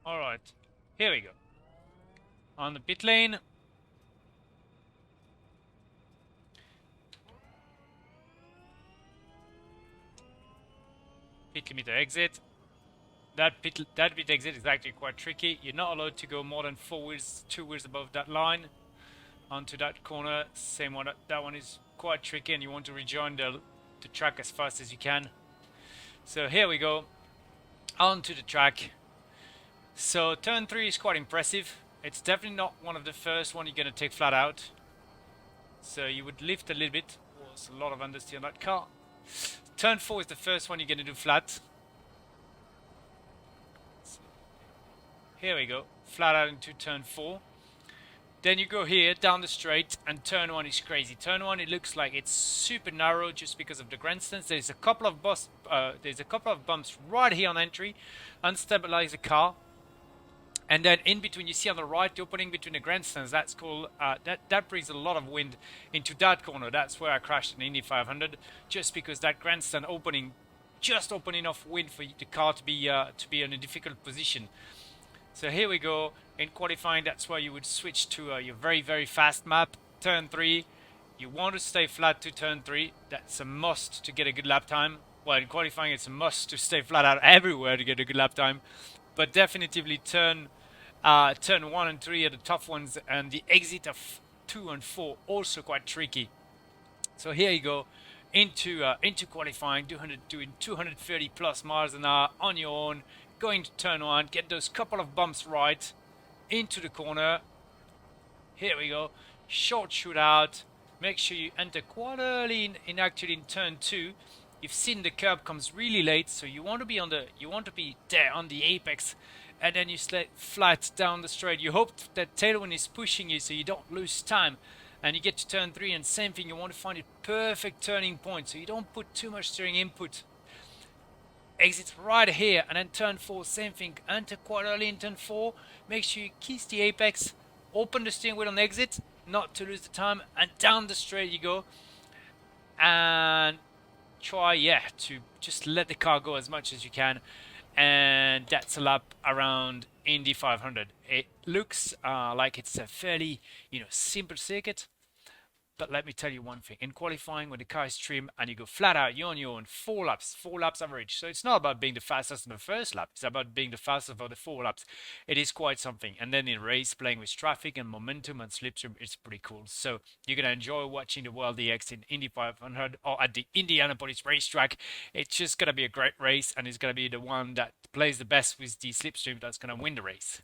Alright, here we go. On the pit lane. Pit limiter exit. That pit exit is actually quite tricky. You're not allowed to go more than 2 wheels above that line onto that corner. Same one. That one is quite tricky, and you want to rejoin the track as fast as you can. So here we go onto the track. So turn 3 is quite impressive. It's definitely not one of the first one you're going to take flat out. So you would lift a little bit. Was a lot of understeer on that car. Turn 4 is the first one you're going to do flat. So here we go. Flat out into turn 4. Then you go here down the straight, and turn 1 is crazy. Turn 1, it looks like it's super narrow just because of the grandstands. There's a couple of bumps right here on entry, unstabilize the car. And then in between, you see on the right, the opening between the grandstands. That's cool. That brings a lot of wind into that corner. That's where I crashed in Indy 500, just because that grandstand opening just opened enough wind for the car to be in a difficult position. So here we go. In qualifying, that's where you would switch to your very, very fast map. Turn 3. You want to stay flat to turn 3. That's a must to get a good lap time. Well, in qualifying, it's a must to stay flat out everywhere to get a good lap time. But definitively turn 1 and 3 are the tough ones, and the exit of 2 and 4 also quite tricky. So here you go into qualifying, doing 230 plus miles an hour on your own, going to turn 1, get those couple of bumps right into the corner. Here we go, short shootout. Make sure you enter quite early in turn 2. You've seen the curb comes really late, so you want to be there on the apex, and then you slide flat down the straight. You hope that tailwind is pushing you so you don't lose time, and you get to turn 3, and same thing, you want to find a perfect turning point so you don't put too much steering input. Exit right here, and then turn 4, same thing. Enter quite early in turn 4. Make sure you kiss the apex, open the steering wheel on exit, not to lose the time, and down the straight you go. And try, to just let the car go as much as you can, and that's a lap around Indy 500. It looks like it's a fairly, simple circuit, but let me tell you one thing. In qualifying, when the car is trim and you go flat out, you're on your own, 4 laps average. So it's not about being the fastest on the first lap, it's about being the fastest for the 4 laps. It is quite something. And then in race, playing with traffic and momentum and slipstream, it's pretty cool. So you're going to enjoy watching the World DX in Indy 500 or at the Indianapolis racetrack. It's just going to be a great race, and it's going to be the one that plays the best with the slipstream that's going to win the race.